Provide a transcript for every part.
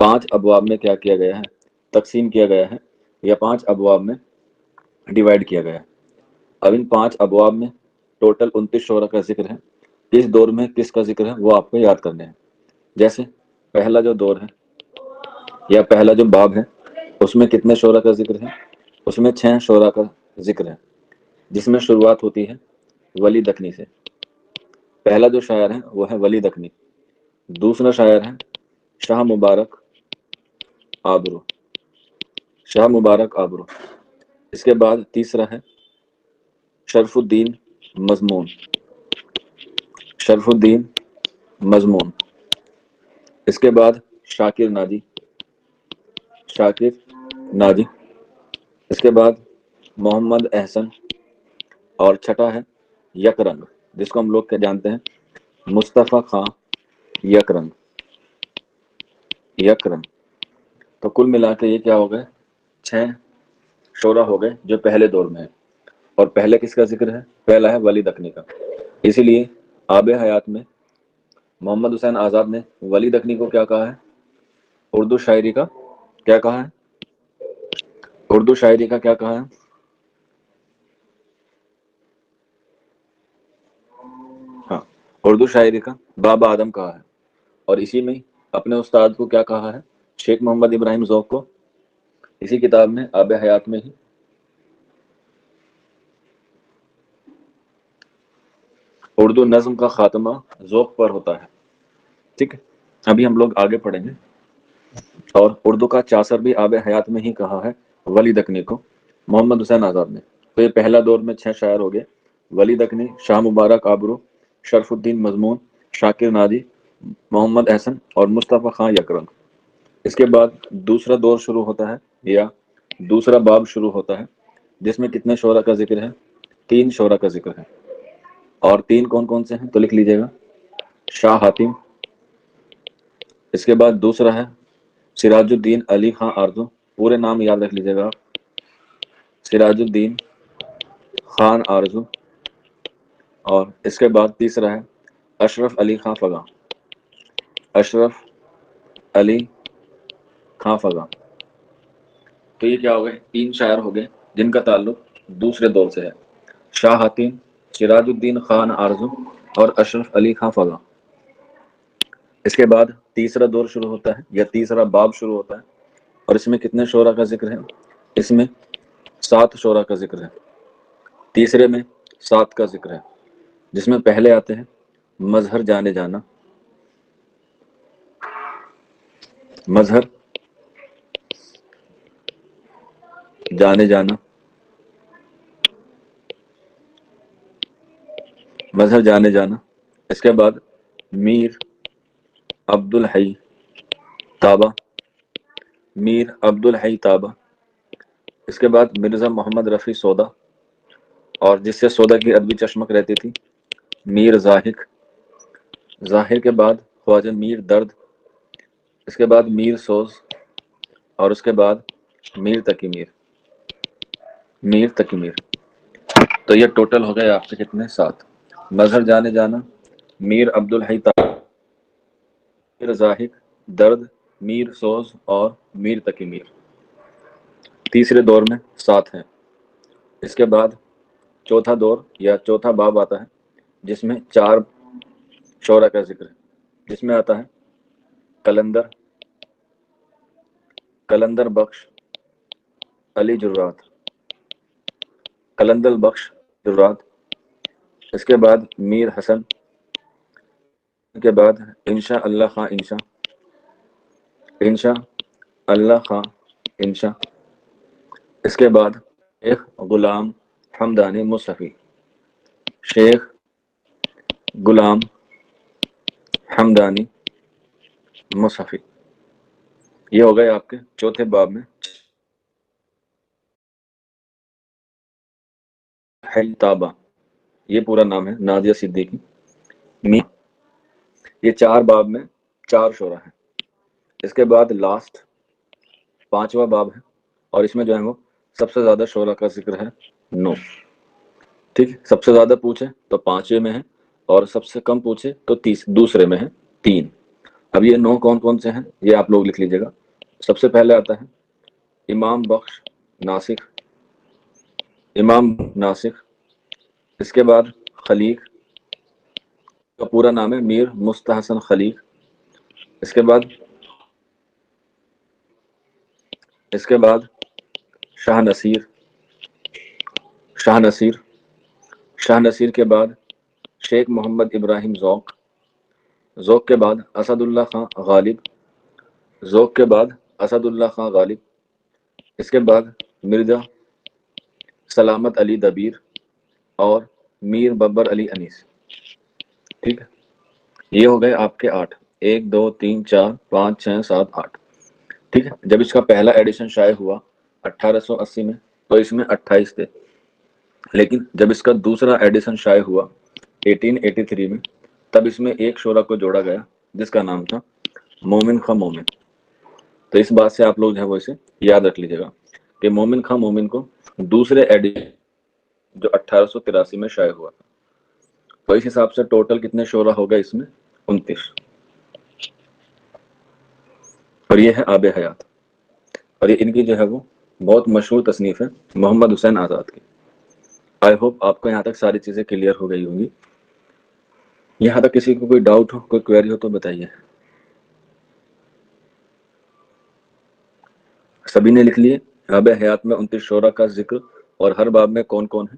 5 ابواب میں کیا کیا گیا ہے؟ تقسیم کیا گیا ہے، یا 5 ابواب میں ڈیوائڈ کیا گیا ہے۔ اب ان 5 ابواب میں ٹوٹل 29 شعرا کا ذکر ہے۔ اس دور میں کس کا ذکر ہے وہ آپ کو یاد کرنے ہیں۔ جیسے پہلا جو دور ہے یا پہلا جو باب ہے اس میں کتنے شعرا کا ذکر ہے؟ اس میں 6 شعرا کا ذکر ہے، جس میں شروعات ہوتی ہے ولی دکنی سے۔ پہلا جو شاعر ہے وہ ہے ولی دکنی، دوسرا شاعر ہے شاہ مبارک آبرو، شاہ مبارک آبرو۔ اس کے بعد تیسرا ہے شرف الدین مضمون، شرف الدین مضمون۔ اس کے بعد شاکر ناجی، شاکر ناجی۔ اس کے بعد محمد احسن، اور چھٹا ہے یک رنگ، جس کو ہم لوگ کیا جانتے ہیں مصطفیٰ خان یک رنگ، یک رنگ۔ تو کل ملا کے یہ کیا ہو گئے؟ 6 شعرا ہو گئے جو پہلے دور میں ہے۔ اور پہلے کس کا ذکر ہے؟ پہلا ہے ولی دکنی کا۔ اسی لیے آب حیات میں محمد حسین آزاد نے ولی دکنی کو کیا کہا ہے؟ اردو شاعری کا کیا کہا ہے؟ اردو شاعری کا کیا کہا ہے؟ ہاں، اردو شاعری کا بابا آدم کہا ہے۔ اور اسی میں اپنے استاد کو کیا کہا ہے؟ شیخ محمد ابراہیم ذوق کو اسی کتاب میں آب حیات میں ہی اردو نظم کا خاتمہ ذوق پر ہوتا ہے۔ ٹھیک ہے، ابھی ہم لوگ آگے پڑھیں گے۔ اور اردو کا چاثر بھی آب حیات میں ہی کہا ہے ولی دکنی کو محمد حسین آزاد نے۔ تو یہ پہلا دور میں 6 شاعر ہو گئے، ولی دکنی، شاہ مبارک آبرو، شرف الدین مضمون، شاکر ناجی، محمد احسن اور مصطفیٰ خان یک رنگ۔ اس کے بعد دوسرا دور شروع ہوتا ہے یا دوسرا باب شروع ہوتا ہے، جس میں کتنے شعرا کا ذکر ہے؟ 3 شعرا کا ذکر ہے۔ اور 3 کون کون سے ہیں تو لکھ لیجئے گا۔ شاہ حاتم، اس کے بعد دوسرا ہے سراج الدین علی خان آرزو، پورے نام یاد رکھ لیجئے گا، سراج الدین خان آرزو۔ اور اس کے بعد تیسرا ہے اشرف علی خان فغاں، اشرف علی خان فغاں۔ تو یہ کیا ہو گئے؟ 3 شاعر ہو گئے جن کا تعلق دوسرے دور سے ہے، شاہ حاتم، سراج الدین خان آرزو اور اشرف علی خان فغاں۔ اس کے بعد تیسرا دور شروع ہوتا ہے یا تیسرا باب شروع ہوتا ہے، اور اس میں کتنے شعرا کا ذکر ہے؟ اس میں 7 شعرا کا ذکر ہے۔ تیسرے میں 7 کا ذکر ہے، جس میں پہلے آتے ہیں مظہر جانے جانا، مظہر جانے جانا، مظہر جانے جانا۔ اس کے بعد میر عبد الحی تابہ، میر عبد الحی تابہ۔ اس کے بعد مرزا محمد رفیع سودا، اور جس سے سودا کی ادبی چشمک رہتی تھی، میر زاہد۔ ظاہر کے بعد خواجہ میر درد، اس کے بعد میر سوز، اور اس کے بعد میر تقی میر، میر تقی میر۔ تو یہ ٹوٹل ہو گئے آپ کے کتنے؟ 7۔ مظہر جانے جانا، میر عبد الحی تابہ، میر زاہد، درد، میر سوز اور میر تقی میر۔ تیسرے دور میں 7 ہیں۔ اس کے بعد چوتھا دور یا چوتھا باب آتا ہے، جس میں 4 شعرا کا ذکر ہے، جس میں آتا ہے قلندر، قلندر بخش علی جرات، قلندر بخش جرات۔ اس کے بعد میر حسن، کے بعد انشاء اللہ خان انشاء، انشاء اللہ خان انشاء۔ اس کے بعد شیخ غلام حمدانی مصحفی، شیخ غلام حمدانی مصحفی۔ یہ ہو گئے آپ کے چوتھے باب میں تابہ، یہ پورا نام ہے نازیہ صدیقی می۔ یہ 4 باب میں 4 شعرا ہیں۔ اس کے بعد لاسٹ 5واں باب ہے، اور اس میں جو ہے وہ سب سے زیادہ شعرا کا ذکر ہے 9۔ ٹھیک، سب سے زیادہ پوچھے تو 5ویں میں ہے، اور سب سے کم پوچھے تو دوسرے میں ہے 3۔ اب یہ 9 کون کون سے ہیں یہ آپ لوگ لکھ لیجیے گا. سب سے پہلے آتا ہے امام بخش ناسخ، امام ناسخ. اس کے بعد خلیق کا پورا نام ہے میر مستحسن خلیق. اس کے بعد شاہ نصیر، شاہ نصیر. شاہ نصیر کے بعد شیخ محمد ابراہیم ذوق، ذوق کے بعد اسد اللہ خان غالب، ذوق کے بعد اسد اللہ خان غالب. اس کے بعد مرزا سلامت علی دبیر اور میر ببر علی انیس. ٹھیک ہے، یہ ہو گئے آپ کے 8. 1 2 3 4 5 6 7 8. ٹھیک ہے. جب اس کا پہلا ایڈیشن شائع ہوا 1880 میں تو اس میں 28 تھے، لیکن جب اس کا دوسرا ایڈیشن شائع ہوا 1883 میں تب اس میں ایک شعرا کو جوڑا گیا جس کا نام تھا مومن خاں مومن. تو اس بات سے آپ لوگ جو ہے وہ اسے یاد رکھ لیجیے گا کہ مومن خاں مومن کو دوسرے ایڈیشن جو 1883 میں شائع ہوا تھا. تو اس حساب سے ٹوٹل کتنے شعرا ہو گئے اس میں 29. اور یہ ہے آب حیات، اور یہ ان کی جو ہے وہ بہت مشہور تصنیف ہے محمد حسین آزاد کی. آئی ہوپ آپ کو یہاں تک ساری چیزیں کلیئر ہو گئی ہوں گی. یہاں تک کسی کو کوئی ڈاؤٹ ہو، کوئی کوئری ہو تو بتائیے. سبھی نے لکھ لیے آب حیات میں 29 شعرا کا ذکر اور ہر باب میں کون کون ہے.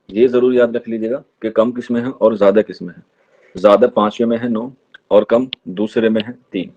یہ ضرور یاد رکھ لیجیے گا کہ کم کس میں ہے اور زیادہ کس میں ہے. زیادہ 5ویں میں ہے 9 اور کم دوسرے میں ہے 3.